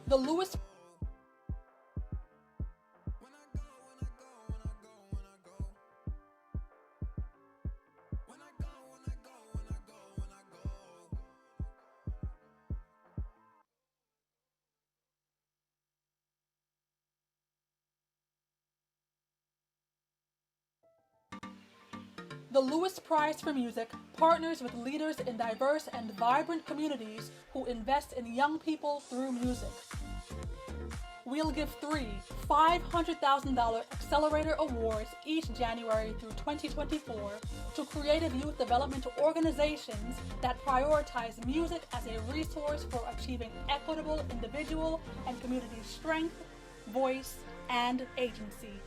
The Lewis The Lewis Prize for Music partners with leaders in diverse and vibrant communities who invest in young people through music. We'll give 3 $500,000 Accelerator Awards each January through 2024 to creative youth development organizations that prioritize music as a resource for achieving equitable individual and community strength, voice, and agency.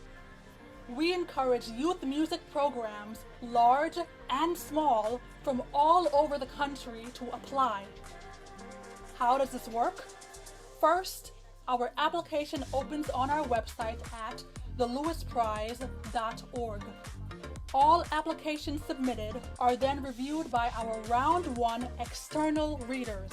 We encourage youth music programs, large and small, from all over the country to apply. How does this work? First, our application opens on our website at theLewisPrize.org. All applications submitted are then reviewed by our Round 1 external readers.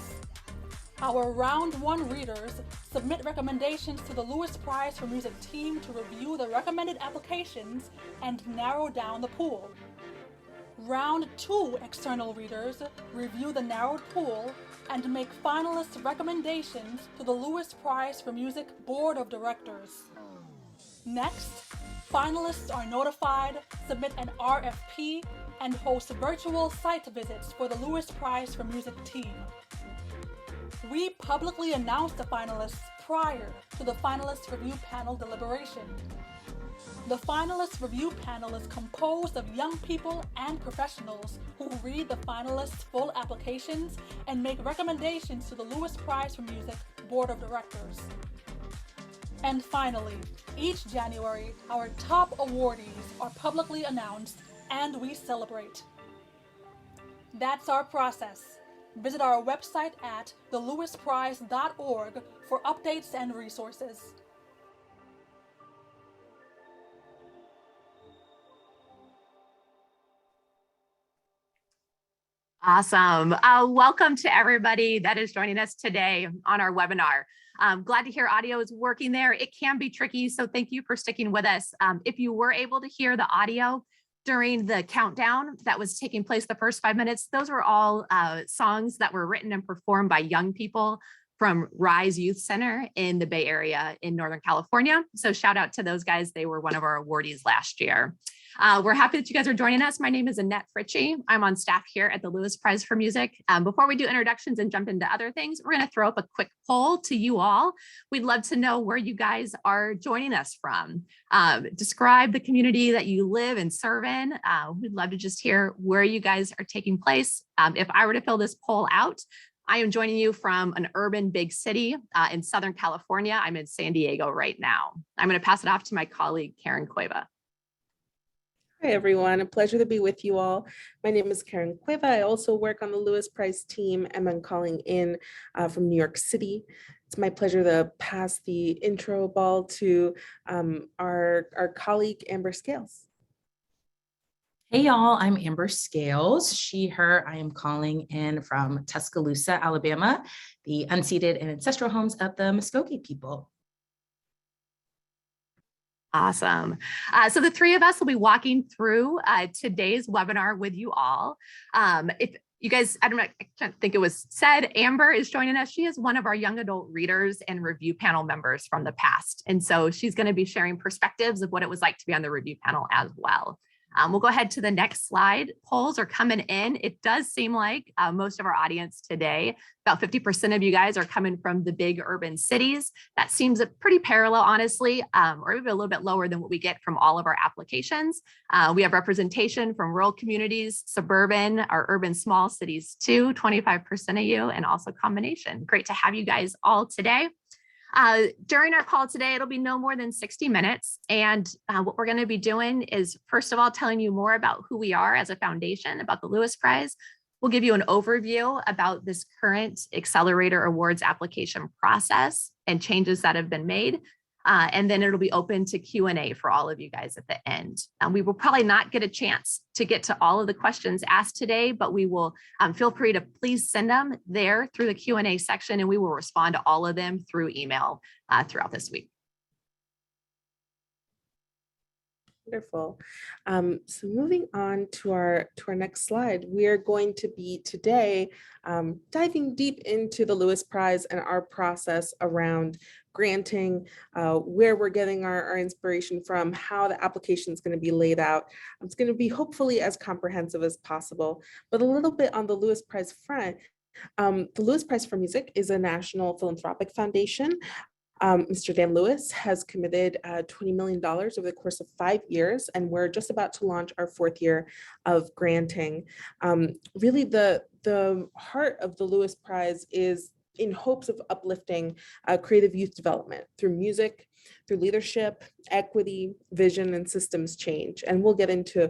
Our Round 1 readers submit recommendations to the Lewis Prize for Music team to review the recommended applications and narrow down the pool. Round 2 external readers review the narrowed pool and make finalist recommendations to the Lewis Prize for Music Board of Directors. Next, finalists are notified, submit an RFP, and host virtual site visits for the Lewis Prize for Music team. We publicly announce the finalists prior to the finalist review panel deliberation. The finalist review panel is composed of young people and professionals who read the finalists' full applications and make recommendations to the Lewis Prize for Music Board of Directors. And finally, each January, our top awardees are publicly announced and we celebrate. That's our process. Visit our website at theLewisPrize.org for updates and resources. Awesome. Welcome to everybody that is joining us today on our webinar. Glad to hear audio is working there. It can be tricky, so thank you for sticking with us. If you were able to hear the audio during the countdown that was taking place the first 5 minutes, those were all songs that were written and performed by young people from Rise Youth Center in the Bay Area in Northern California. So shout out to those guys. They were one of our awardees last year. We're happy that you guys are joining us. My name is Annette Fritchie. I'm on staff here at the Lewis Prize for Music. Before we do introductions and jump into other things, we're going to throw up a quick poll to you all. We'd love to know where you guys are joining us from. Describe the community that you live and serve in. We'd love to just hear where you guys are taking place. If I were to fill this poll out, I am joining you from an urban big city in Southern California. I'm in San Diego right now. I'm going to pass it off to my colleague, Karen Cueva. Hi, everyone. A pleasure to be with you all. My name is Karen Cueva. I also work on the Lewis Prize team, and I'm calling in from New York City. It's my pleasure to pass the intro ball to our colleague, Amber Scales. Hey y'all, I'm Amber Scales, she, her. I am calling in from Tuscaloosa, Alabama, the unceded and ancestral homes of the Muskogee people. Awesome. So the three of us will be walking through today's webinar with you all. If you guys, I can't think it was said, Amber is joining us. She is one of our young adult readers and review panel members from the past. And so she's going to be sharing perspectives of what it was like to be on the review panel as well. We'll go ahead to the next slide. Polls are coming in. It does seem like most of our audience today, about 50% of you guys are coming from the big urban cities. That seems pretty parallel, honestly, or even a little bit lower than what we get from all of our applications. We have representation from rural communities, suburban, our urban small cities too, 25% of you, and also combination. Great to have you guys all today. During our call today, it'll be no more than 60 minutes. And what we're going to be doing is, first of all, telling you more about who we are as a foundation, about the Lewis Prize. We'll give you an overview about this current Accelerator Awards application process and changes that have been made. And then it'll be open to Q&A for all of you guys at the end. We will probably not get a chance to get to all of the questions asked today, but we will feel free to please send them there through the Q&A section, and we will respond to all of them through email throughout this week. Wonderful. So moving on to our next slide, we are going to be today diving deep into the Lewis Prize and our process around granting, where we're getting our inspiration from, how the application is going to be laid out. It's going to be hopefully as comprehensive as possible, but a little bit on the Lewis Prize front. The Lewis Prize for Music is a national philanthropic foundation. Mr. Dan Lewis has committed $20 million over the course of 5 years, and we're just about to launch our 4th year of granting. Really, the heart of the Lewis Prize is in hopes of uplifting creative youth development through music, through leadership, equity, vision, and systems change. And we'll get into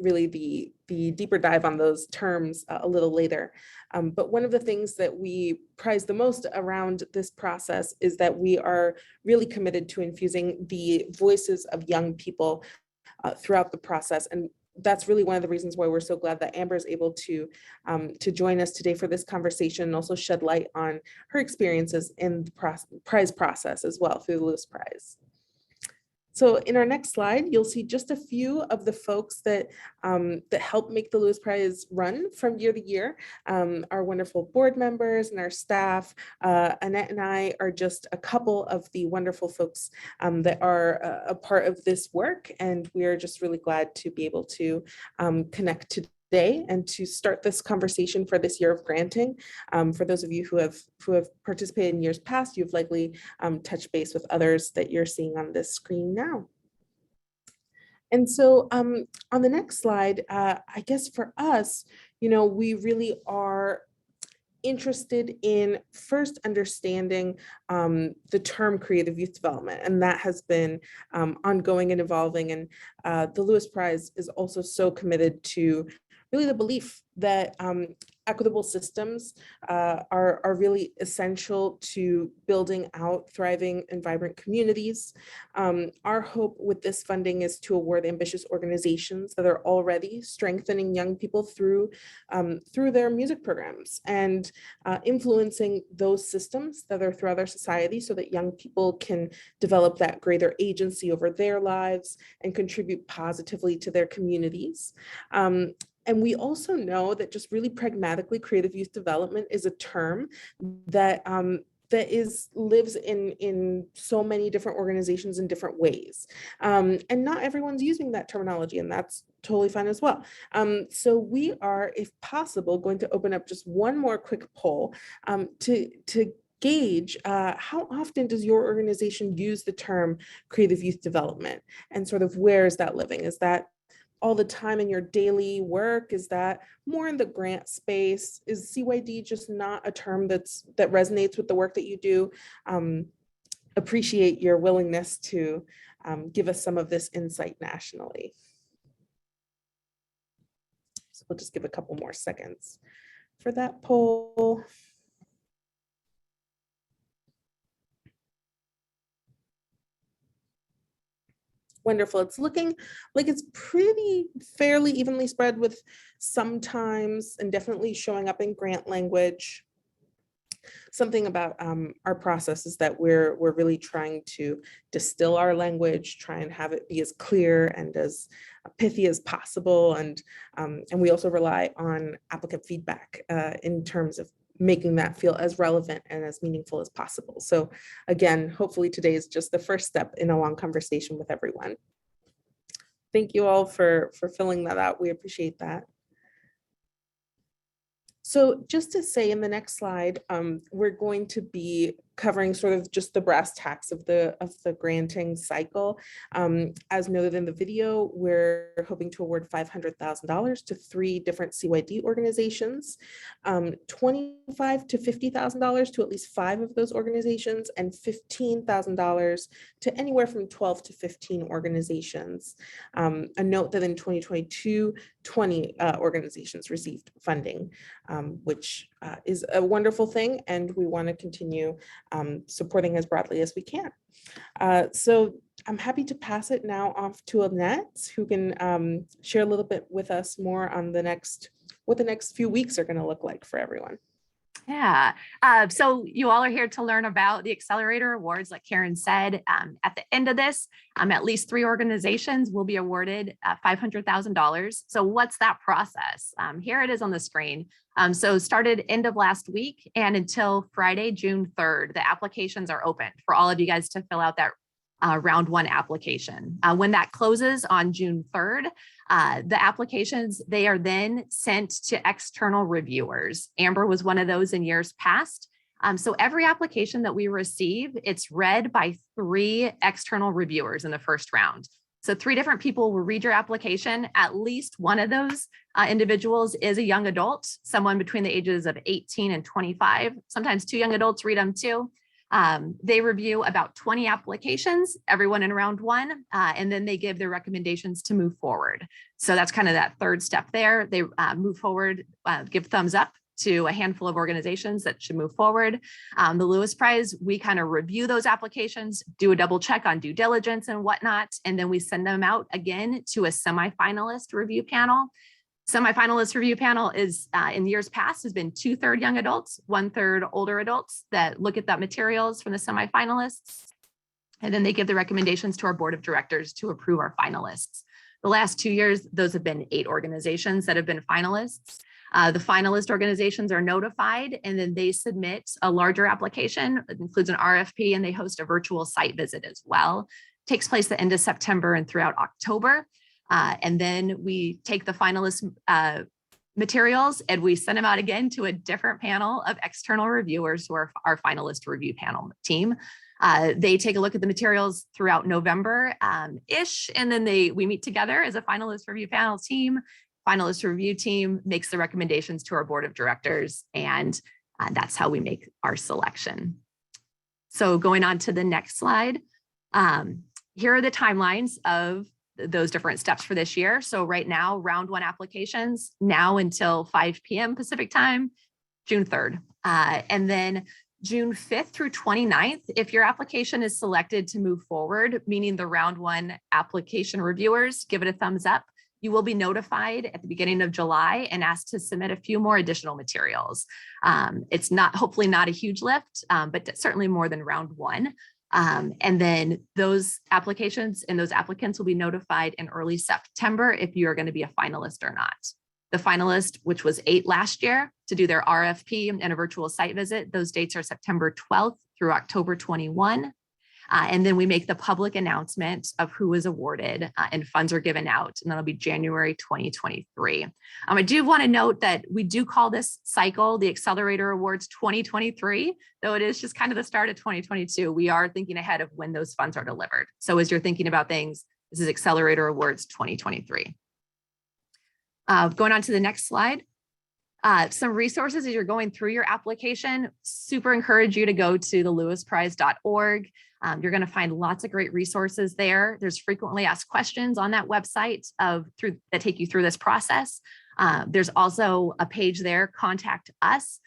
really the deeper dive on those terms a little later. But one of the things that we prize the most around this process is that we are really committed to infusing the voices of young people throughout the process. And that's really one of the reasons why we're so glad that Amber is able to join us today for this conversation, and also shed light on her experiences in the prize process as well through the Lewis Prize. So in our next slide, you'll see just a few of the folks that help make the Lewis Prize run from year to year. Our wonderful board members and our staff. Annette and I are just a couple of the wonderful folks that are a part of this work, and we are just really glad to be able to connect today and to start this conversation for this year of granting. For those of you who have participated in years past, you've likely touched base with others that you're seeing on this screen now. And so on the next slide, I guess for us, we really are interested in first understanding the term creative youth development, and that has been ongoing and evolving. And the Lewis Prize is also so committed to really the belief that equitable systems are really essential to building out thriving and vibrant communities. Our hope with this funding is to award ambitious organizations that are already strengthening young people through their music programs and influencing those systems that are throughout our society, so that young people can develop that greater agency over their lives and contribute positively to their communities. And we also know that just really pragmatically, creative youth development is a term that lives in so many different organizations in different ways. And not everyone's using that terminology, and that's totally fine as well. So we are, if possible, going to open up just one more quick poll to gauge how often does your organization use the term creative youth development, and sort of where is that living? Is that all the time in your daily work? Is that more in the grant space? Is CYD just not a term that resonates with the work that you do? Appreciate your willingness to give us some of this insight nationally. So we'll just give a couple more seconds for that poll. Wonderful. It's looking like it's fairly evenly spread, with sometimes and definitely showing up in grant language. Something about our process is that we're really trying to distill our language, try and have it be as clear and as pithy as possible. And we also rely on applicant feedback in terms of making that feel as relevant and as meaningful as possible. So again, hopefully today is just the first step in a long conversation with everyone. Thank you all for filling that out. We appreciate that. So just to say, in the next slide, we're going to be covering sort of just the brass tacks of the granting cycle. As noted in the video, we're hoping to award $500,000 to 3 different CYD organizations, $25,000 to $50,000 to at least 5 of those organizations, and $15,000 to anywhere from 12 to 15 organizations. A note that in 2022, 20 organizations received funding, which is a wonderful thing, and we want to continue supporting as broadly as we can. So I'm happy to pass it now off to Annette, who can share a little bit with us more on what the next few weeks are going to look like for everyone. Yeah. So you all are here to learn about the Accelerator Awards. Like Karen said, at the end of this, at least 3 organizations will be awarded $500,000. So what's that process? Here it is on the screen. So started end of last week and until Friday, June 3rd, the applications are open for all of you guys to fill out that round 1 application. When that closes on June 3rd, the applications, they are then sent to external reviewers. Amber was one of those in years past. So every application that we receive, it's read by 3 external reviewers in the first round. So 3 different people will read your application. At least one of those individuals is a young adult, someone between the ages of 18 and 25. Sometimes 2 young adults read them too. They review about 20 applications, everyone in round 1, and then they give their recommendations to move forward. So that's kind of that 3rd step there. They move forward, give thumbs up to a handful of organizations that should move forward. The Lewis Prize, we kind of review those applications, do a double check on due diligence and whatnot, and then we send them out again to a semi-finalist review panel. Semi-finalist review panel is, in years past, has been 2/3 young adults, 1/3 older adults that look at that materials from the semi-finalists. And then they give the recommendations to our board of directors to approve our finalists. The last 2 years, those have been 8 organizations that have been finalists. The finalist organizations are notified and then they submit a larger application. It includes an RFP and they host a virtual site visit as well. It takes place the end of September and throughout October. And then we take the finalist materials and we send them out again to a different panel of external reviewers who are our finalist review panel team. They take a look at the materials throughout November-ish, and then we meet together as a finalist review panel team. Finalist review team makes the recommendations to our board of directors, and that's how we make our selection. So going on to the next slide, here are the timelines of those different steps for this year. So right now, round 1 applications now until 5 p.m. Pacific time, June 3rd. And then June 5th through 29th, if your application is selected to move forward, meaning the round 1 application reviewers give it a thumbs up, you will be notified at the beginning of July and asked to submit a few more additional materials. It's hopefully not a huge lift, but certainly more than round 1. And then those applications and those applicants will be notified in early September if you are going to be a finalist or not. The finalist, which was 8 last year, to do their RFP and a virtual site visit, those dates are September 12th through October 21. And then we make the public announcement of who is awarded and funds are given out, and that'll be January 2023. I do want to note that we do call this cycle the Accelerator Awards 2023, though it is just kind of the start of 2022. We are thinking ahead of when those funds are delivered. So as you're thinking about things, this is Accelerator Awards 2023. Going on to the next slide. Some resources as you're going through your application, super encourage you to go to the lewisprize.org. You're going to find lots of great resources there. There's frequently asked questions on that website that take you through this process. There's also a page there, Contact Us.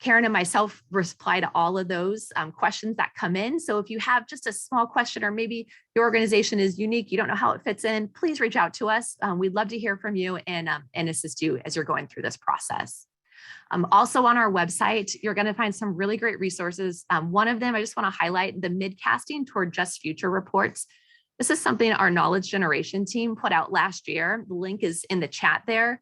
Karen and myself reply to all of those questions that come in. So if you have just a small question, or maybe your organization is unique, you don't know how it fits in, please reach out to us. We'd love to hear from you and assist you as you're going through this process. Also on our website, you're going to find some really great resources. One of them, I just want to highlight the Midcasting Toward Just Future reports. This is something our knowledge generation team put out last year. The link is in the chat there.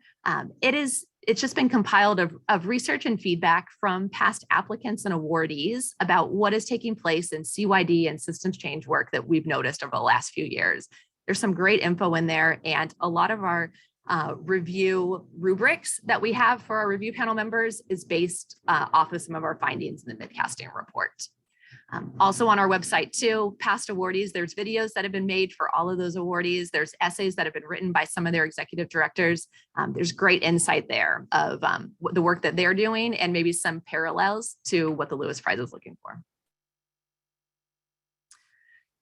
It's just been compiled of research and feedback from past applicants and awardees about what is taking place in CYD and systems change work that we've noticed over the last few years. There's some great info in there, and a lot of our review rubrics that we have for our review panel members is based off of some of our findings in the Midcasting report. Also on our website too, past awardees, there's videos that have been made for all of those awardees. There's essays that have been written by some of their executive directors. There's great insight there of the work that they're doing and maybe some parallels to what the Lewis Prize is looking for.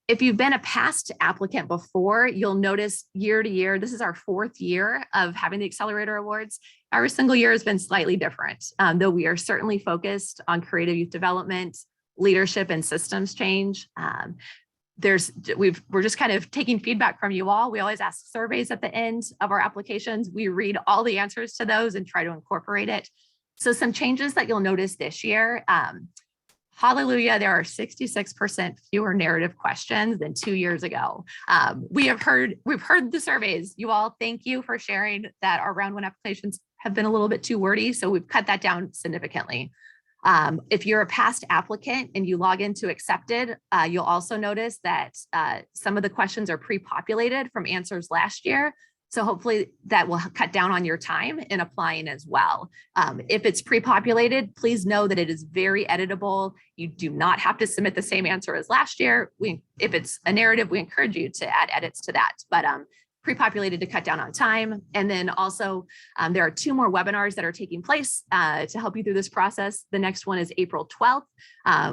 If you've been a past applicant before, you'll notice year to year, this is our 4th year of having the Accelerator Awards. Every single year has been slightly different, though we are certainly focused on creative youth development, leadership and systems change. We're just kind of taking feedback from you all. We always ask surveys at the end of our applications. We read all the answers to those and try to incorporate it. So some changes that you'll notice this year, hallelujah, there are 66% fewer narrative questions than 2 years ago. We've heard the surveys. You all, thank you for sharing that our round one applications have been a little bit too wordy. So we've cut that down significantly. If you're a past applicant and you log into Accepted, you'll also notice that some of the questions are pre-populated from answers last year. So hopefully that will cut down on your time in applying as well. If it's pre-populated, please know that it is very editable. You do not have to submit the same answer as last year. If it's a narrative, we encourage you to add edits to that. But pre-populated to cut down on time. And then also there are 2 more webinars that are taking place to help you through this process. The next one is April 12th.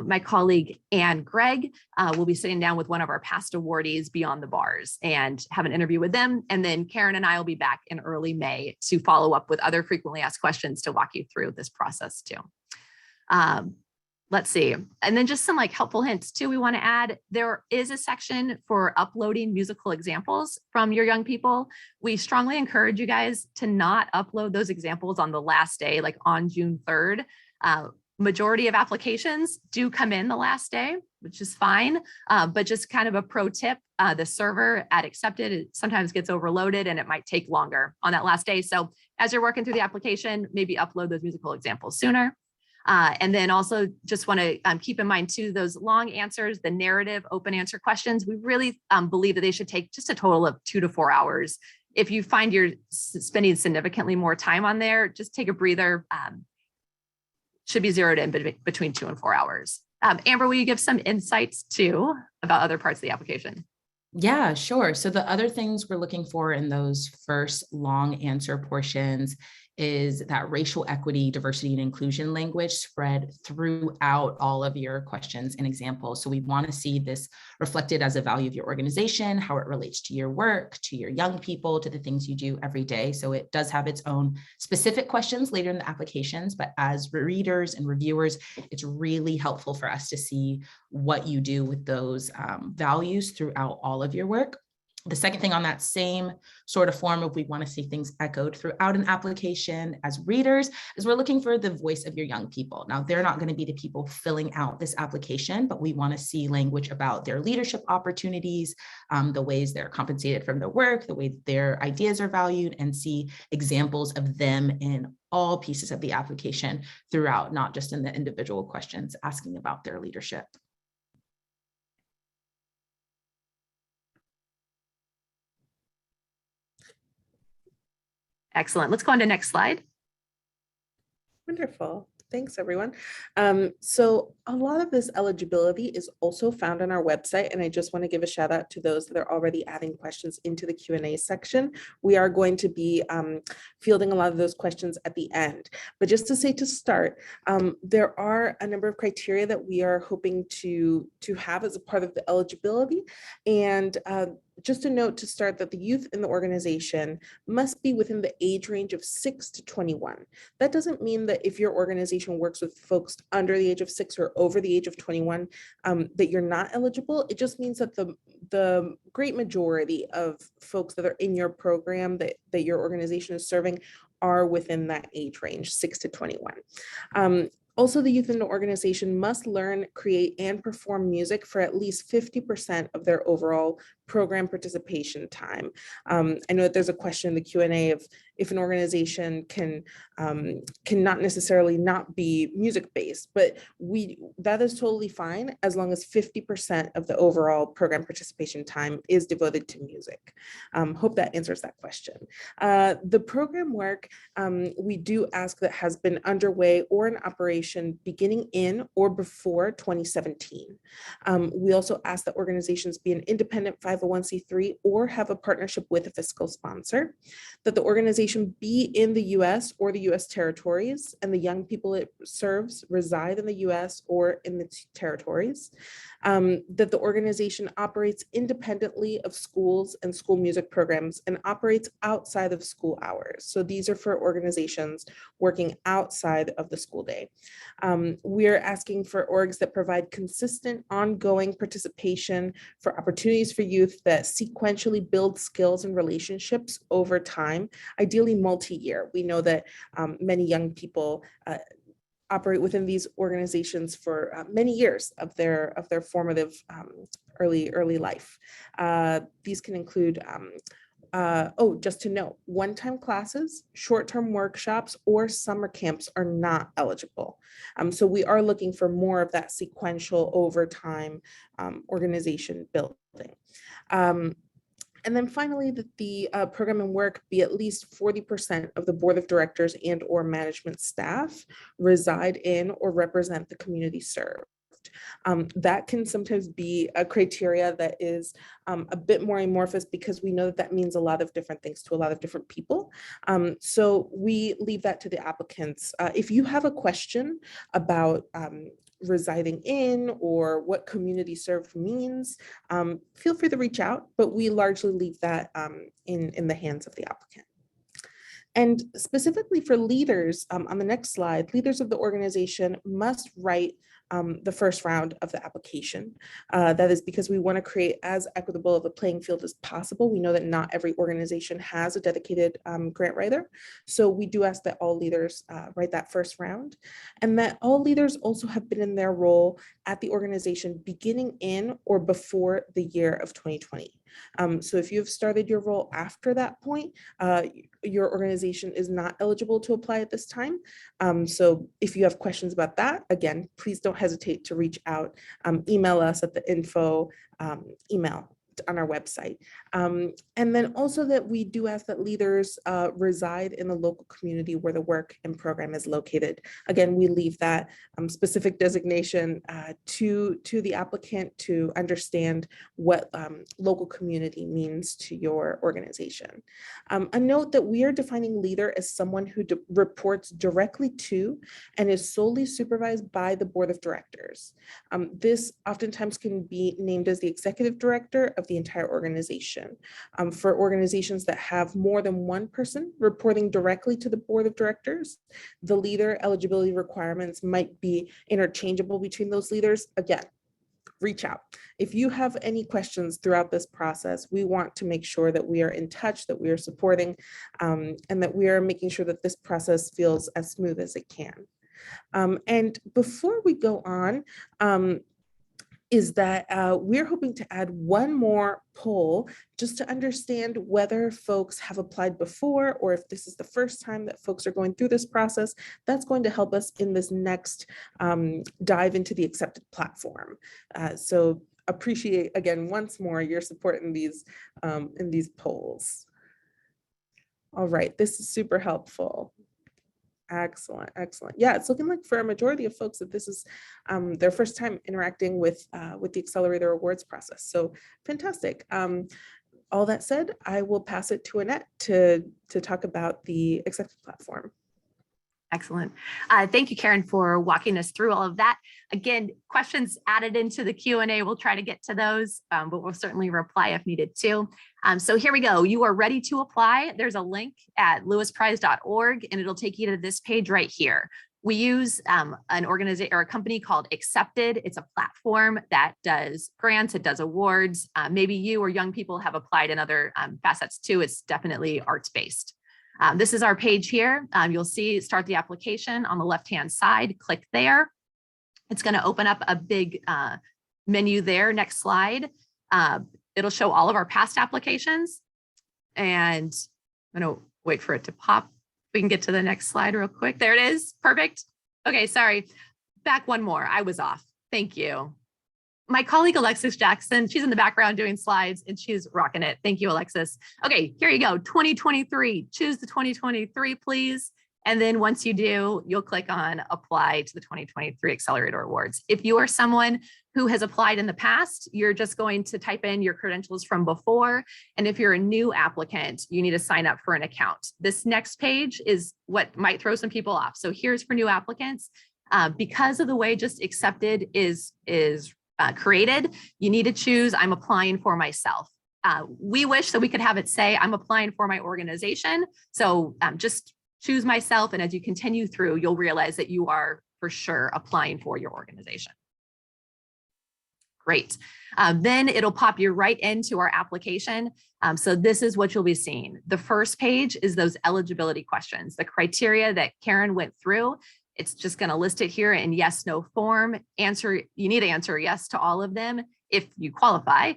My colleague Anne Gregg will be sitting down with one of our past awardees beyond the bars and have an interview with them. And then Karen and I will be back in early May to follow up with other frequently asked questions to walk you through this process too. Let's see. And then just some helpful hints too, we want to add, there is a section for uploading musical examples from your young people. We strongly encourage you guys to not upload those examples on the last day, like on June 3rd. Majority of applications do come in the last day, which is fine. But just kind of a pro tip, the server at Accepted, it sometimes gets overloaded and it might take longer on that last day. So as you're working through the application, maybe upload those musical examples sooner. And then also just want to keep in mind too, those long answers, the narrative open answer questions, we really believe that they should take just a total of 2 to 4 hours. If you find you're spending significantly more time on there, just take a breather. Should be zeroed in between 2 and 4 hours. Amber, will you give some insights too about other parts of the application? Yeah, sure. So the other things we're looking for in those first long answer portions is that racial equity, diversity, and inclusion language spread throughout all of your questions and examples. So we want to see this reflected as a value of your organization, how it relates to your work, to your young people, to the things you do every day. So it does have its own specific questions later in the applications, but as readers and reviewers, it's really helpful for us to see what you do with those values throughout all of your work. The second thing on that same sort of form, if we want to see things echoed throughout an application as readers, is we're looking for the voice of your young people. Now, they're not going to be the people filling out this application, but we want to see language about their leadership opportunities, the ways they're compensated from their work, the way their ideas are valued, and see examples of them in all pieces of the application throughout, not just in the individual questions asking about their leadership. Excellent. Let's go on to next slide. Wonderful. Thanks, everyone. So a lot of this eligibility is also found on our website, and I just want to give a shout out to those that are already adding questions into the Q&A section. We are going to be fielding a lot of those questions at the end. But just to say to start, there are a number of criteria that we are hoping to have as a part of the eligibility. And just a note to start that the youth in the organization must be within the age range of 6 to 21. That doesn't mean that if your organization works with folks under the age of 6 or over the age of 21, that you're not eligible. It just means that the great majority of folks that are in your program that your organization is serving are within that age range, 6 to 21. Also, the youth in the organization must learn, create, and perform music for at least 50% of their overall program participation time. I know that there's a question in the Q&A of if an organization can not necessarily not be music-based, but that is totally fine as long as 50% of the overall program participation time is devoted to music. Hope that answers that question. The program work we do ask that has been underway or in operation beginning in or before 2017. We also ask that organizations be an independent 501c3 or have a partnership with a fiscal sponsor, that the organization organization be in the US or the US territories, and the young people it serves reside in the US or in the territories. That the organization operates independently of schools and school music programs and operates outside of school hours. So these are for organizations working outside of the school day. We're asking for orgs that provide consistent, ongoing participation, for opportunities for youth that sequentially build skills and relationships over time, ideally multi-year. We know that many young people operate within these organizations for many years of their formative early life. These can include just to note, one-time classes, short-term workshops, or summer camps are not eligible. So we are looking for more of that sequential over time organization building. And then finally, that the program and work be at least 40% of the board of directors and or management staff reside in or represent the community served. That can sometimes be a criteria that is a bit more amorphous, because we know that that means a lot of different things to a lot of different people. So we leave that to the applicants. If you have a question about residing in or what community served means, feel free to reach out, but we largely leave that in the hands of the applicant. And specifically for leaders, on the next slide, leaders of the organization must write the first round of the application. That is because we want to create as equitable of a playing field as possible. We know that not every organization has a dedicated grant writer. So we do ask that all leaders write that first round, and that all leaders also have been in their role at the organization beginning in or before the year of 2020. So if you've started your role after that point, your organization is not eligible to apply at this time. So if you have questions about that, again, please don't hesitate to reach out, email us at the info email on our website. And then also that we do ask that leaders reside in the local community where the work and program is located. Again, we leave that specific designation to the applicant to understand what local community means to your organization. A note that we are defining leader as someone who reports directly to and is solely supervised by the board of directors. This oftentimes can be named as the executive director of the entire organization. For organizations that have more than one person reporting directly to the board of directors, the leader eligibility requirements might be interchangeable between those leaders. Again, reach out. If you have any questions throughout this process, we want to make sure that we are in touch, that we are supporting, and that we are making sure that this process feels as smooth as it can. And before we go on, is that we're hoping to add one more poll just to understand whether folks have applied before, or if this is the first time that folks are going through this process. That's going to help us in this next dive into the accepted platform. So appreciate, again, once more, your support in these polls. All right, this is super helpful. Excellent, excellent. Yeah, it's looking like for a majority of folks that this is their first time interacting with the Accelerator Awards process. So fantastic. All that said, I will pass it to Annette to talk about the accepted platform. Excellent. Thank you, Karen, for walking us through all of that. Again, questions added into the Q&A, we'll try to get to those, but we'll certainly reply if needed too. So here we go. You are ready to apply. There's a link at lewisprize.org, and it'll take you to this page right here. We use an organization or a company called Accepted. It's a platform that does grants, it does awards. Maybe you or young people have applied in other facets too. It's definitely arts-based. This is our page here. You'll see start the application on the left-hand side, click there. It's going to open up a big menu there. Next slide. It'll show all of our past applications, and I'm going to wait for it to pop. We can get to the next slide real quick. There it is. Perfect. Okay, sorry. Back one more. I was off. Thank you. My colleague, Alexis Jackson, she's in the background doing slides and she's rocking it. Thank you, Alexis. Okay, here you go. 2023, choose the 2023, please. And then once you do, you'll click on apply to the 2023 Accelerator Awards. If you are someone who has applied in the past, you're just going to type in your credentials from before. And if you're a new applicant, you need to sign up for an account. This next page is what might throw some people off. So here's for new applicants. Because of the way just accepted is created, you need to choose I'm applying for myself. We wish that we could have it say I'm applying for my organization. So just choose myself. And as you continue through, you'll realize that you are for sure applying for your organization. Great. Then it'll pop you right into our application. So this is what you'll be seeing. The first page is those eligibility questions, the criteria that Karen went through. It's just going to list it here in yes, no form. You need to answer yes to all of them if you qualify.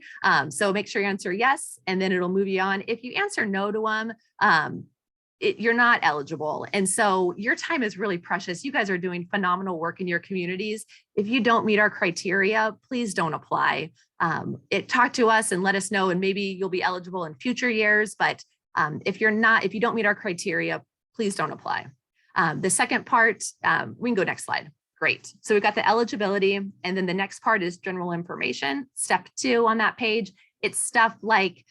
So make sure you answer yes, and then it'll move you on. If you answer no to them, you're not eligible. And so your time is really precious. You guys are doing phenomenal work in your communities. If you don't meet our criteria, please don't apply. Talk to us and let us know, and maybe you'll be eligible in future years. But if you don't meet our criteria, please don't apply. The second part, we can go next slide. Great. So we've got the eligibility, and then the next part is general information. Step 2 on that page, it's stuff like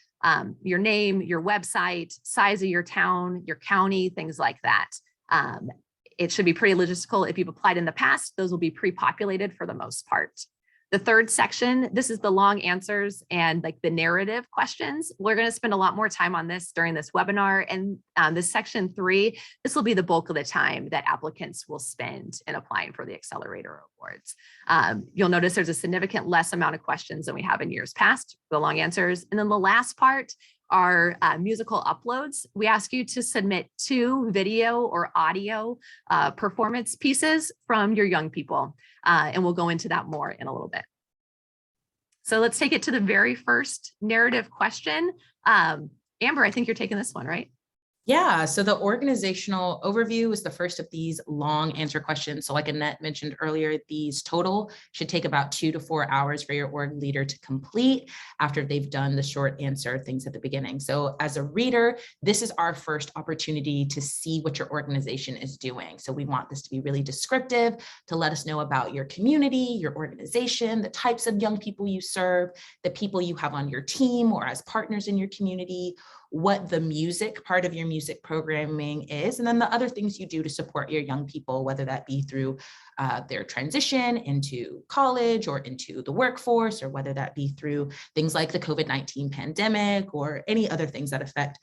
your name, your website, size of your town, your county, things like that. It should be pretty logistical. If you've applied in the past, those will be pre-populated for the most part. The third section, this is the long answers and like the narrative questions. We're going to spend a lot more time on this during this webinar. And this section 3, this will be the bulk of the time that applicants will spend in applying for the Accelerator Awards. You'll notice there's a significant less amount of questions than we have in years past, the long answers. And then the last part are musical uploads. We ask you to submit 2 video or audio performance pieces from your young people. And we'll go into that more in a little bit. So let's take it to the very first narrative question. Amber, I think you're taking this one, right? Yeah, so the organizational overview is the first of these long answer questions. So like Annette mentioned earlier, these total should take about 2 to 4 hours for your org leader to complete after they've done the short answer things at the beginning. So as a reader, this is our first opportunity to see what your organization is doing. So we want this to be really descriptive, to let us know about your community, your organization, the types of young people you serve, the people you have on your team or as partners in your community, what the music part of your music programming is, and then the other things you do to support your young people, whether that be through their transition into college or into the workforce, or whether that be through things like the COVID-19 pandemic or any other things that affect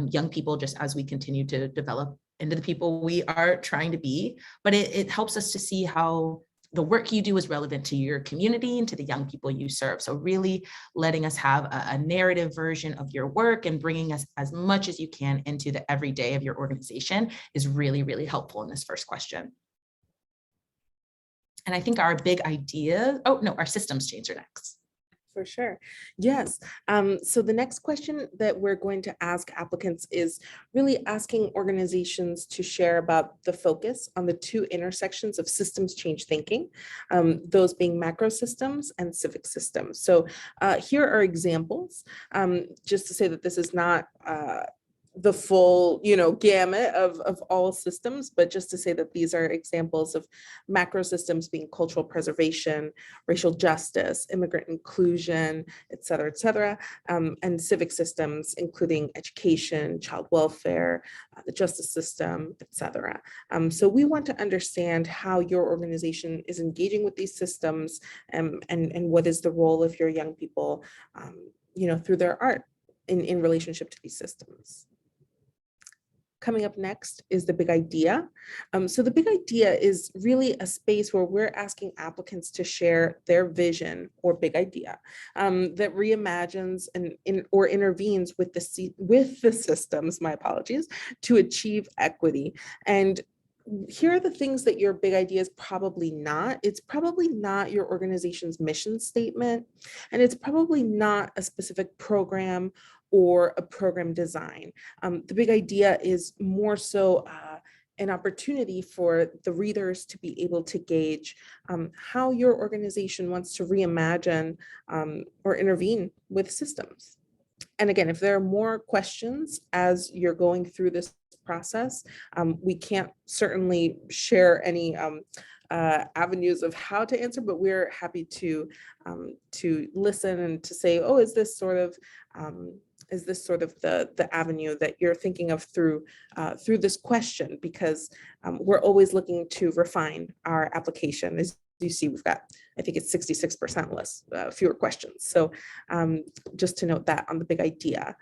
young people just as we continue to develop into the people we are trying to be. But it helps us to see how the work you do is relevant to your community and to the young people you serve. So really letting us have a narrative version of your work and bringing us as much as you can into the everyday of your organization is really, really helpful in this first question. And I think our big idea, our systems change are next. For sure. Yes. So the next question that we're going to ask applicants is really asking organizations to share about the focus on the 2 intersections of systems change thinking, those being macro systems and civic systems. So here are examples, just to say that this is not the full, gamut of all systems, but just to say that these are examples of macro systems being cultural preservation, racial justice, immigrant inclusion, et cetera, and civic systems, including education, child welfare, the justice system, et cetera. So we want to understand how your organization is engaging with these systems, and what is the role of your young people, through their art in relationship to these systems. Coming up next is the big idea. So the big idea is really a space where we're asking applicants to share their vision or big idea that reimagines or intervenes with the systems, my apologies, to achieve equity. And here are the things that your big idea is probably not. It's probably not your organization's mission statement, and it's probably not a specific program or a program design. The big idea is more so an opportunity for the readers to be able to gauge how your organization wants to reimagine or intervene with systems. And again, if there are more questions as you're going through this process. We can't certainly share any avenues of how to answer, but we're happy to listen and to say, oh, is this sort of the avenue that you're thinking of through this question? Because we're always looking to refine our application. As you see, we've got, I think it's 66% less, fewer questions. So just to note that on the big idea.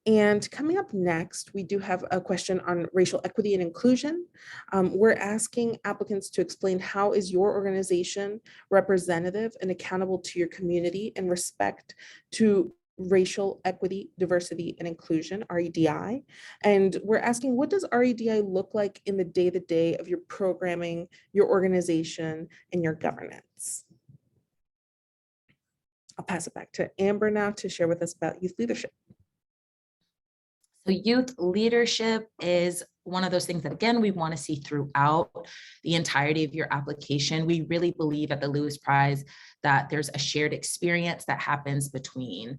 And coming up next, we do have a question on racial equity and inclusion. We're asking applicants to explain how is your organization representative and accountable to your community in respect to racial equity, diversity, and inclusion, REDI. And we're asking, what does REDI look like in the day-to-day of your programming, your organization, and your governance? I'll pass it back to Amber now to share with us about youth leadership. So youth leadership is one of those things that, again, we want to see throughout the entirety of your application. We really believe at the Lewis Prize that there's a shared experience that happens between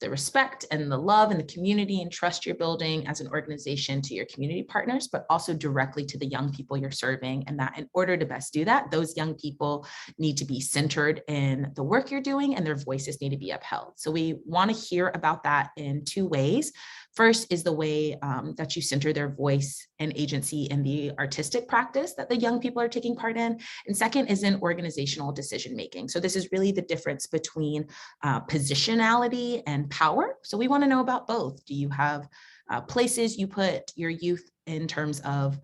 the respect and the love and the community and trust you're building as an organization to your community partners, but also directly to the young people you're serving. And that in order to best do that, those young people need to be centered in the work you're doing and their voices need to be upheld. So we want to hear about that in two ways. First is the way that you center their voice and agency in the artistic practice that the young people are taking part in. And second is in organizational decision-making. So this is really the difference between positionality and power. So we want to know about both. Do you have places you put your youth in terms of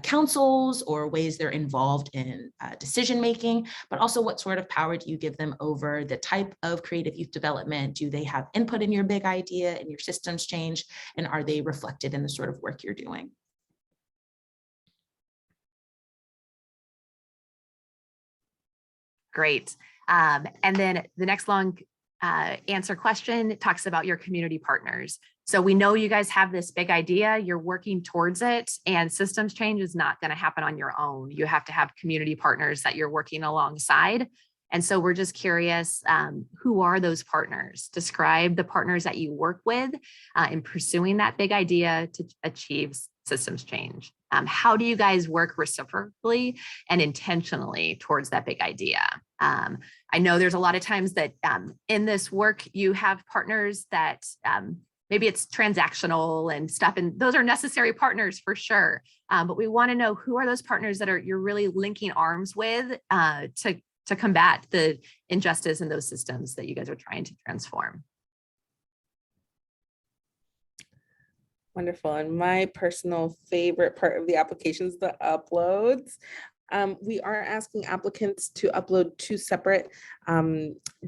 councils or ways they're involved in decision-making, but also what sort of power do you give them over the type of creative youth development? Do they have input in your big idea and your systems change? And are they reflected in the sort of work you're doing? Great. And then the next long answer question talks about your community partners. So we know you guys have this big idea, you're working towards it, and systems change is not going to happen on your own. You have to have community partners that you're working alongside. And so we're just curious, who are those partners? Describe the partners that you work with in pursuing that big idea to achieve systems change. How do you guys work reciprocally and intentionally towards that big idea? I know there's a lot of times that in this work, you have partners that maybe it's transactional and stuff, and those are necessary partners for sure. But we want to know, who are those partners that you're really linking arms with to combat the injustice in those systems that you guys are trying to transform? Wonderful. And my personal favorite part of the application is the uploads. We are asking applicants to upload two separate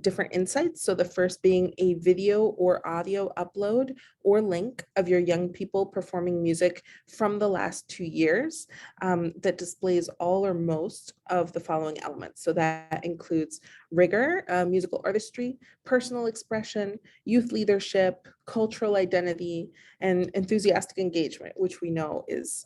different insights. So the first being a video or audio upload or link of your young people performing music from the last 2 years that displays all or most of the following elements. So that includes rigor, musical artistry, personal expression, youth leadership, cultural identity, and enthusiastic engagement, which we know is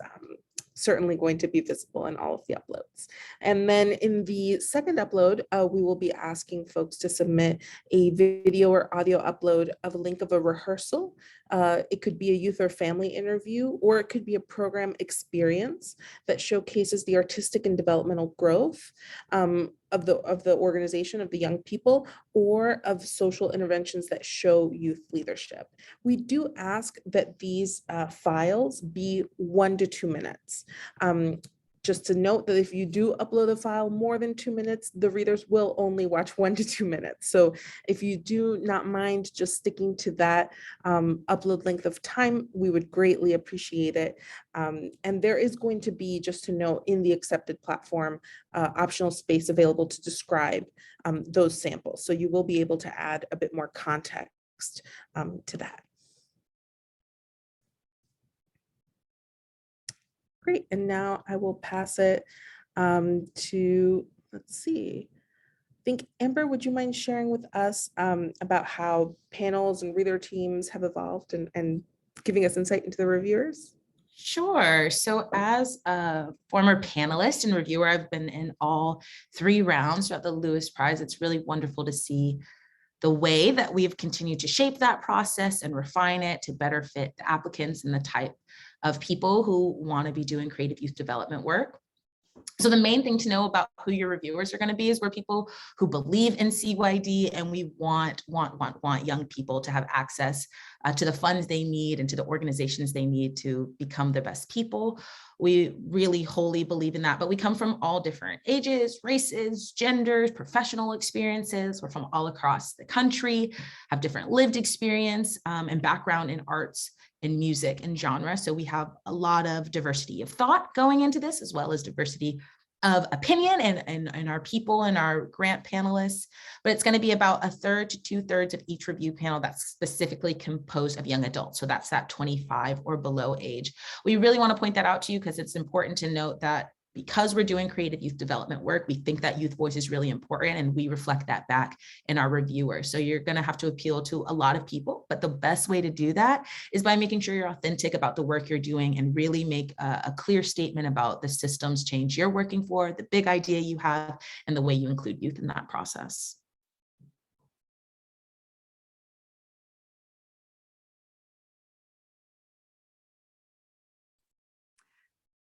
certainly going to be visible in all of the uploads. And then in the second upload, we will be asking folks to submit a video or audio upload of a link of a rehearsal. It could be a youth or family interview, or it could be a program experience that showcases the artistic and developmental growth of the organization, of the young people, or of social interventions that show youth leadership. We do ask that these files be 1 to 2 minutes. Just to note that if you do upload a file more than 2 minutes, the readers will only watch 1 to 2 minutes. So if you do not mind just sticking to that upload length of time, we would greatly appreciate it. And there is going to be, just to note, in the accepted platform, optional space available to describe those samples. So you will be able to add a bit more context to that. Great, and now I will pass it to, let's see. I think, Amber, would you mind sharing with us about how panels and reader teams have evolved and giving us insight into the reviewers? Sure. So as a former panelist and reviewer, I've been in all 3 rounds throughout the Lewis Prize. It's really wonderful to see the way that we've continued to shape that process and refine it to better fit the applicants and the type of people who want to be doing creative youth development work. So the main thing to know about who your reviewers are going to be is we're people who believe in CYD, and we want young people to have access to the funds they need and to the organizations they need to become the best people. We really wholly believe in that, but we come from all different ages, races, genders, professional experiences. We're from all across the country, have different lived experience and background in arts and music and genre. So we have a lot of diversity of thought going into this, as well as diversity of opinion and our people and our grant panelists. But it's going to be about 1/3 to 2/3 of each review panel that's specifically composed of young adults. So that's that 25 or below age. We really want to point that out to you because it's important to note that because we're doing creative youth development work, we think that youth voice is really important, and we reflect that back in our reviewers. So you're going to have to appeal to a lot of people, but the best way to do that is by making sure you're authentic about the work you're doing and really make a clear statement about the systems change you're working for, the big idea you have, and the way you include youth in that process.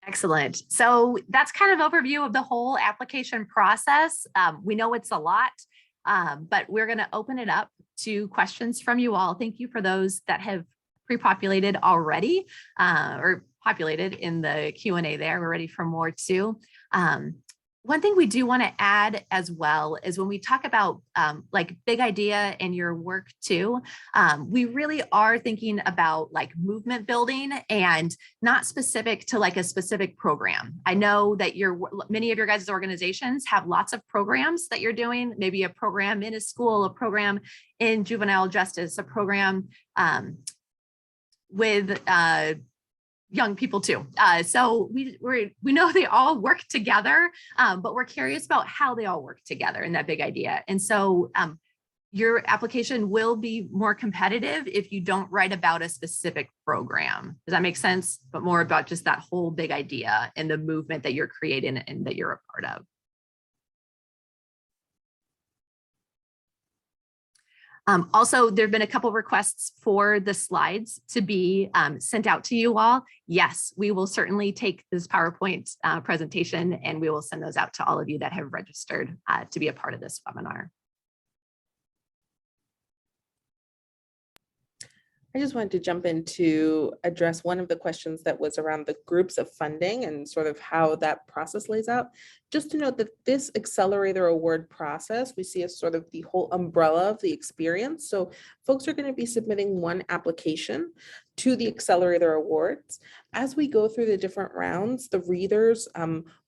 Excellent. So that's kind of overview of the whole application process. We know it's a lot, but we're going to open it up to questions from you all. Thank you for those that have pre-populated already or populated in the Q&A there. We're ready for more too. One thing we do want to add as well is when we talk about like big idea and your work too, we really are thinking about like movement building and not specific to like a specific program. I know that many of your guys' organizations have lots of programs that you're doing, maybe a program in a school, a program in juvenile justice, a program with young people too. So we know they all work together, but we're curious about how they all work together in that big idea. And so your application will be more competitive if you don't write about a specific program. Does that make sense? But more about just that whole big idea and the movement that you're creating and that you're a part of. Also, there have been a couple requests for the slides to be sent out to you all. Yes, we will certainly take this PowerPoint presentation and we will send those out to all of you that have registered to be a part of this webinar. I just wanted to jump in to address one of the questions that was around the groups of funding and sort of how that process lays out. Just to note that this Accelerator Award process, we see as sort of the whole umbrella of the experience. So folks are going to be submitting one application to the Accelerator Awards. As we go through the different rounds, the readers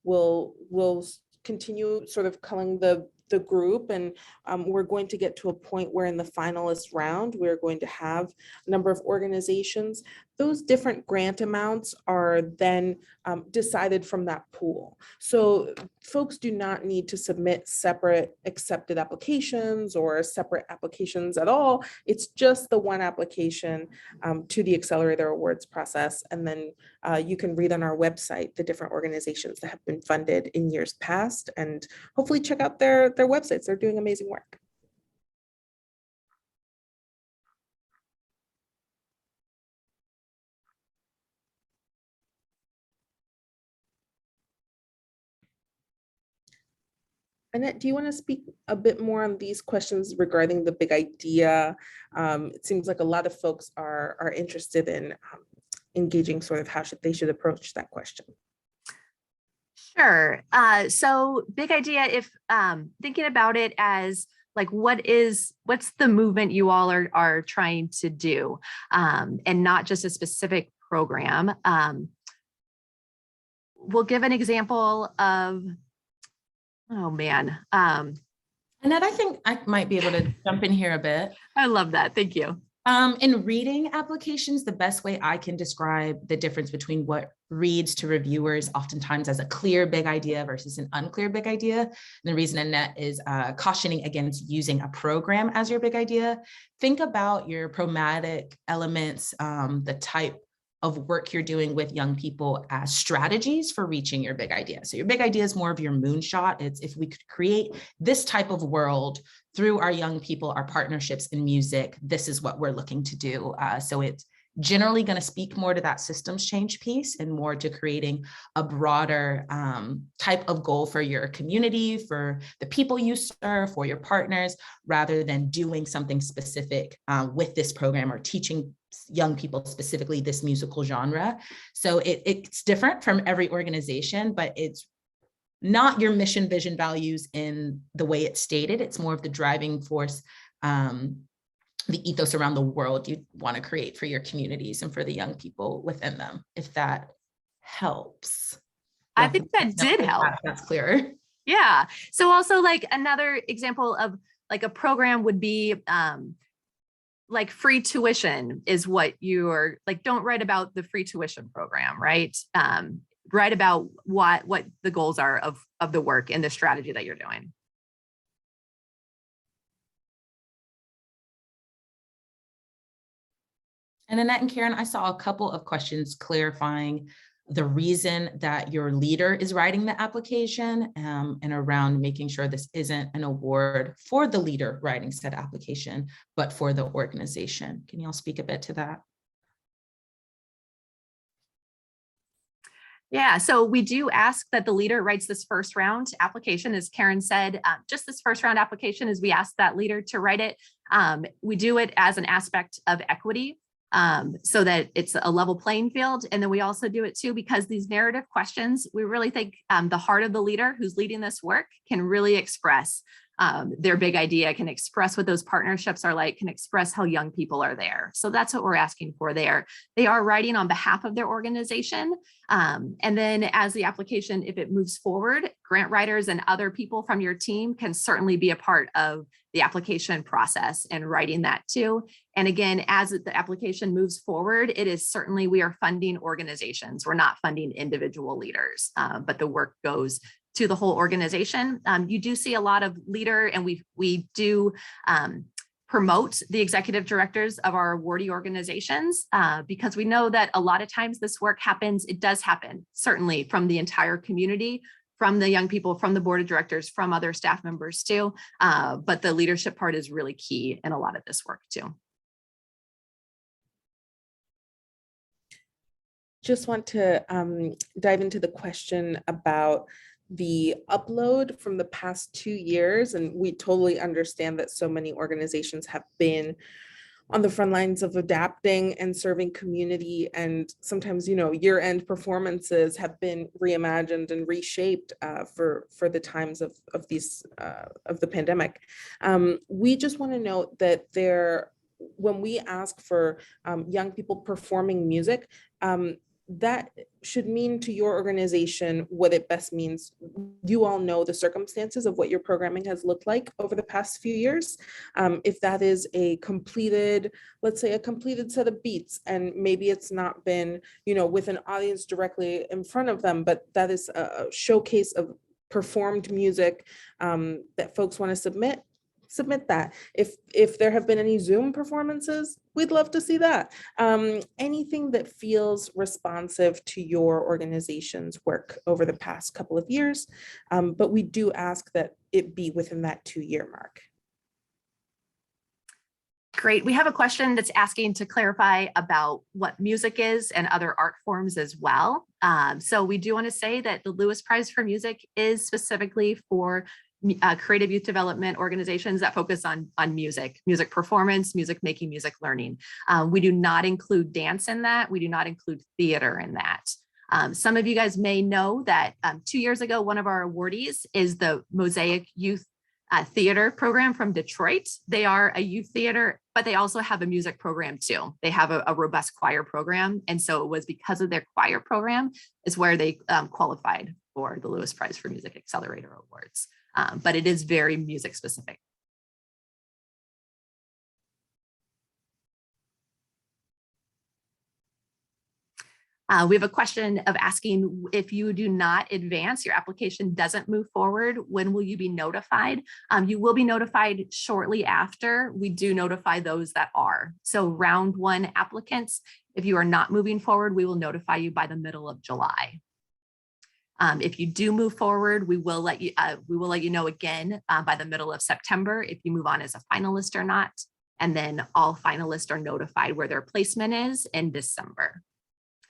will continue sort of culling the group, and we're going to get to a point where in the finalist round, we're going to have a number of organizations. Those different grant amounts are then decided from that pool. So folks do not need to submit separate accepted applications or separate applications at all. It's just the one application to the Accelerator Awards process. And then you can read on our website the different organizations that have been funded in years past, and hopefully check out their websites. They're doing amazing work. Annette, do you want to speak a bit more on these questions regarding the big idea? It seems like a lot of folks are interested in engaging sort of how they should approach that question. Sure. So big idea, if thinking about it as like, what's the movement you all are trying to do, and not just a specific program. We'll give an example of, oh man. Annette, I think I might be able to jump in here a bit. I love that. Thank you. In reading applications, the best way I can describe the difference between what reads to reviewers oftentimes as a clear big idea versus an unclear big idea. And the reason Annette is cautioning against using a program as your big idea. Think about your programmatic elements, the type of work you're doing with young people as strategies for reaching your big idea. So your big idea is more of your moonshot. It's if we could create this type of world through our young people, our partnerships in music, this is what we're looking to do. So it generally going to speak more to that systems change piece and more to creating a broader type of goal for your community, for the people you serve, for your partners, rather than doing something specific with this program or teaching young people specifically this musical genre. So it's different from every organization, but it's not your mission, vision, values in the way it's stated. It's more of the driving force, the ethos around the world you want to create for your communities and for the young people within them, if that helps. I think that did help. That's clearer. Yeah. So also like another example of like a program would be like free tuition is what you're like, don't write about the free tuition program, right? Write about what the goals are of the work and the strategy that you're doing. And Annette and Karen, I saw a couple of questions clarifying the reason that your leader is writing the application and around making sure this isn't an award for the leader writing said application, but for the organization. Can you all speak a bit to that? Yeah, so we do ask that the leader writes this first round application, as Karen said, just this first round application is we ask that leader to write it. We do it as an aspect of equity so that it's a level playing field. And then we also do it too, because these narrative questions, we really think the heart of the leader who's leading this work can really express their big idea, can express what those partnerships are like, can express how young people are there. So that's what we're asking for there. They are writing on behalf of their organization. And then as the application, if it moves forward, grant writers and other people from your team can certainly be a part of the application process and writing that too. And again, as the application moves forward, it is certainly, we are funding organizations. We're not funding individual leaders, but the work goes to the whole organization. You do see a lot of leader, and we do promote the executive directors of our awardee organizations because we know that a lot of times this work happens, it does happen, certainly from the entire community, from the young people, from the board of directors, from other staff members too. But the leadership part is really key in a lot of this work too. Just want to dive into the question about the upload from the past 2 years. And we totally understand that so many organizations have been on the front lines of adapting and serving community. And sometimes, you know, year-end performances have been reimagined and reshaped for the times of the pandemic. We just want to note that when we ask for young people performing music, that should mean to your organization what it best means. You all know the circumstances of what your programming has looked like over the past few years. If that is a completed, let's say a completed set of beats, and maybe it's not been, you know, with an audience directly in front of them, but that is a showcase of performed music that folks want to submit that. If there have been any Zoom performances, we'd love to see that. Anything that feels responsive to your organization's work over the past couple of years, but we do ask that it be within that 2-year mark. Great. We have a question that's asking to clarify about what music is and other art forms as well. So we do want to say that the Lewis Prize for Music is specifically for creative youth development organizations that focus on music performance, music making, music learning. We do not include dance in that. We do not include theater in that. Some of you guys may know that 2 years ago, one of our awardees is the Mosaic Youth Theater program from Detroit. They are a youth theater, but they also have a music program too. They have a robust choir program. And so it was because of their choir program is where they qualified for the Lewis Prize for Music Accelerator Awards. But it is very music specific. We have a question of asking if you do not advance, your application doesn't move forward, when will you be notified? You will be notified shortly after. We do notify those that are. So round 1 applicants, if you are not moving forward, we will notify you by the middle of July. If you do move forward, we will let you know again by the middle of September if you move on as a finalist or not. And then all finalists are notified where their placement is in December.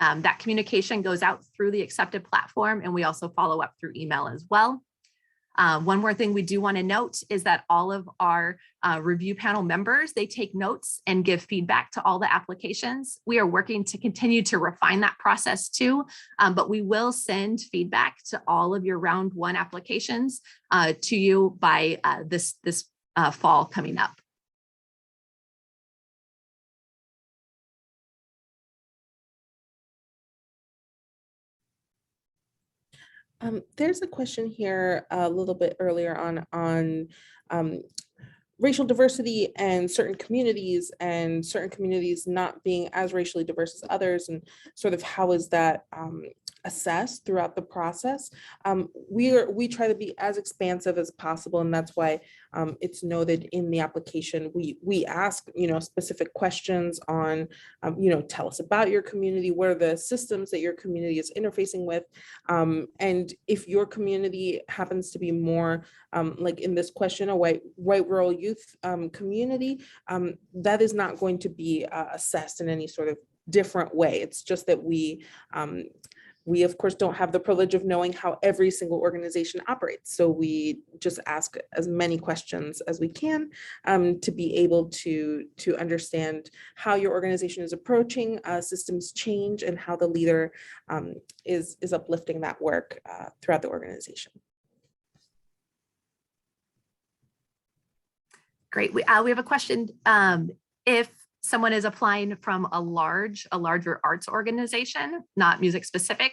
That communication goes out through the accepted platform, and we also follow up through email as well. One more thing we do want to note is that all of our review panel members, they take notes and give feedback to all the applications. We are working to continue to refine that process too, but we will send feedback to all of your round 1 applications to you by this fall coming up. There's a question here a little bit earlier on racial diversity and certain communities not being as racially diverse as others, and sort of how is that assessed throughout the process. We try to be as expansive as possible, and that's why it's noted in the application. We ask specific questions on tell us about your community, what are the systems that your community is interfacing with, and if your community happens to be more like in this question, a white rural youth community, that is not going to be assessed in any sort of different way. It's just that we of course don't have the privilege of knowing how every single organization operates. So we just ask as many questions as we can to be able to understand how your organization is approaching systems change and how the leader is uplifting that work throughout the organization. Great. We have a question. If someone is applying from a larger arts organization, not music specific,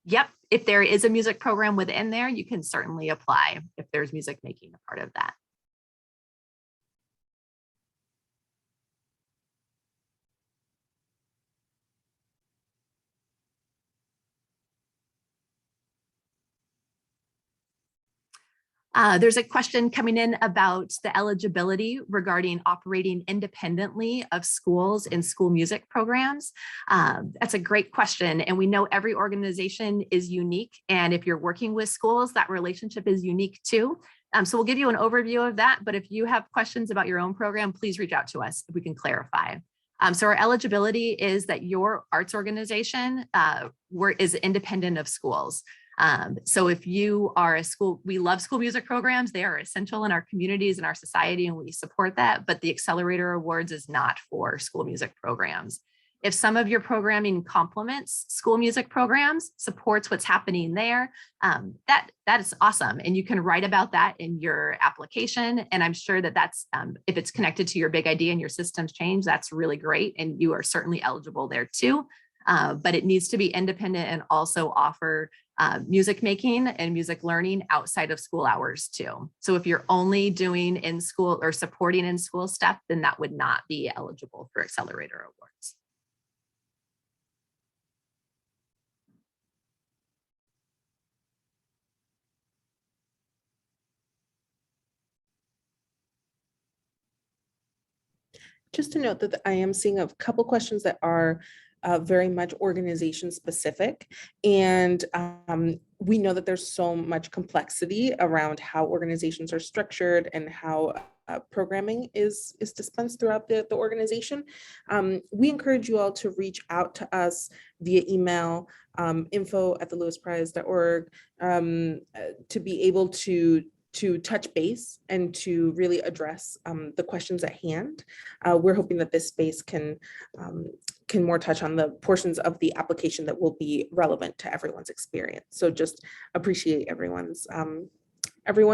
yep, if there is a music program within there, you can certainly apply if there's music making a part of that. There's a question coming in about the eligibility regarding operating independently of schools in school music programs. That's a great question. And we know every organization is unique. And if you're working with schools, that relationship is unique too. So we'll give you an overview of that. But if you have questions about your own program, please reach out to us if we can clarify. So our eligibility is that your arts organization is independent of schools. So if you are a school, we love school music programs. They are essential in our communities and our society, and we support that. But the Accelerator Awards is not for school music programs. If some of your programming complements school music programs, supports what's happening there, that is awesome. And you can write about that in your application. And I'm sure that that's, if it's connected to your big idea and your systems change, that's really great. And you are certainly eligible there too. But it needs to be independent and also offer music making and music learning outside of school hours too. So if you're only doing in school or supporting in school stuff, then that would not be eligible for Accelerator Awards. Just to note that I am seeing a couple questions that are very much organization specific. And we know that there's so much complexity around how organizations are structured and how programming is dispensed throughout the organization. We encourage you all to reach out to us via email, info@theLewisPrize.org, to be able to touch base and to really address the questions at hand. We're hoping that this space can more touch on the portions of the application that will be relevant to everyone's experience. So just appreciate everyone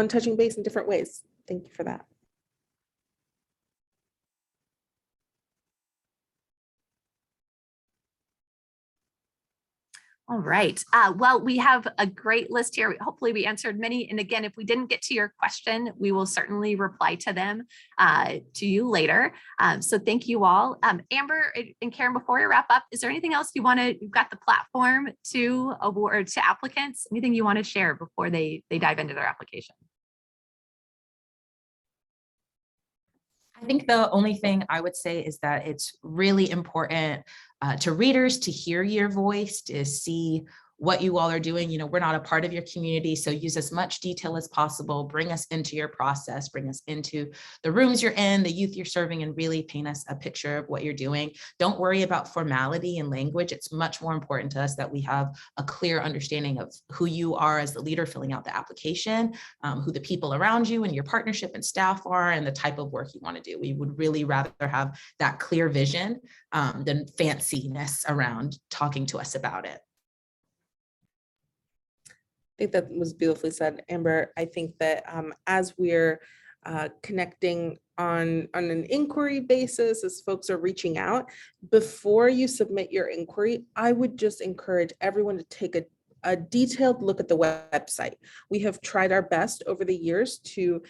touching base in different ways. Thank you for that. All right. Well, we have a great list here. Hopefully we answered many. And again, if we didn't get to your question, we will certainly reply to them to you later. So thank you all. Amber and Karen, before we wrap up, is there anything else you've got the platform to award to applicants? Anything you want to share before they dive into their application? I think the only thing I would say is that it's really important to readers to hear your voice, to see what you all are doing. We're not a part of your community, so use as much detail as possible. Bring us into your process, bring us into the rooms you're in, the youth you're serving, and really paint us a picture of what you're doing. Don't worry about formality and language. It's much more important to us that we have a clear understanding of who you are as the leader filling out the application, who the people around you and your partnership and staff are, and the type of work you want to do. We would really rather have that clear vision than fanciness around talking to us about it. I think that was beautifully said, Amber. I think that as we're connecting on an inquiry basis, as folks are reaching out, before you submit your inquiry, I would just encourage everyone to take a detailed look at the website. We have tried our best over the years to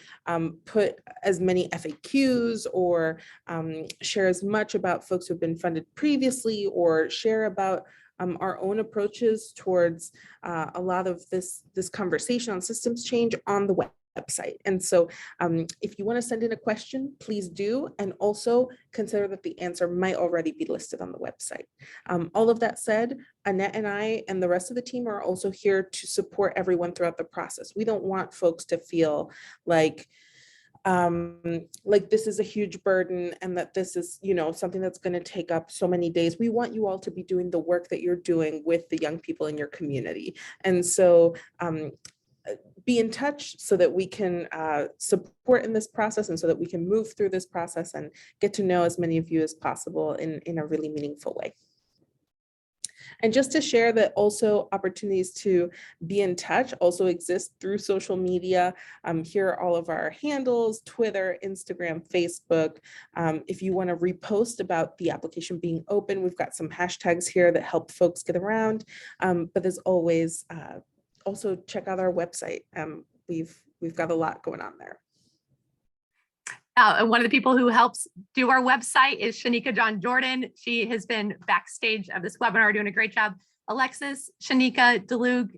put as many FAQs or share as much about folks who've been funded previously, or share about our own approaches towards a lot of this conversation on systems change on the website. And so if you want to send in a question, please do. And also consider that the answer might already be listed on the website. All of that said, Annette and I and the rest of the team are also here to support everyone throughout the process. We don't want folks to feel like this is a huge burden and that this is, something that's going to take up so many days. We want you all to be doing the work that you're doing with the young people in your community. And so be in touch so that we can support in this process, and so that we can move through this process and get to know as many of you as possible in a really meaningful way. And just to share that also opportunities to be in touch also exist through social media. Here are all of our handles: Twitter, Instagram, Facebook. If you want to repost about the application being open, we've got some hashtags here that help folks get around. But as always, also check out our website. We've got a lot going on there. And one of the people who helps do our website is Shanika John Jordan. She has been backstage of this webinar doing a great job. Alexis, Shanika, Delug,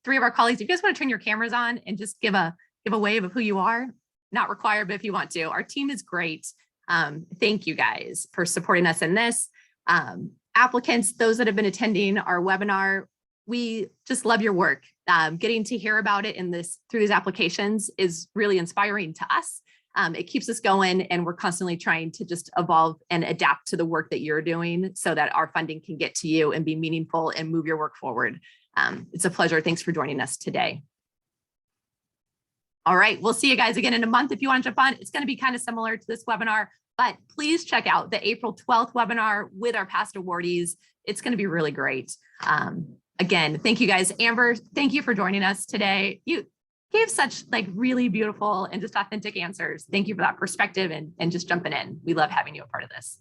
three of our colleagues. If you guys want to turn your cameras on and just give a wave of who you are, not required, but if you want to. Our team is great. Thank you guys for supporting us in this. Applicants, those that have been attending our webinar, we just love your work. Getting to hear about it through these applications is really inspiring to us. It keeps us going, and we're constantly trying to just evolve and adapt to the work that you're doing so that our funding can get to you and be meaningful and move your work forward. It's a pleasure. Thanks for joining us today. All right, we'll see you guys again in a month if you want to jump on. It's going to be kind of similar to this webinar, but please check out the April 12th webinar with our past awardees. It's going to be really great. Again, thank you guys. Amber, thank you for joining us today. You gave such really beautiful and just authentic answers. Thank you for that perspective and just jumping in. We love having you a part of this.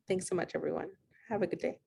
Thanks so much, everyone. Have a good day.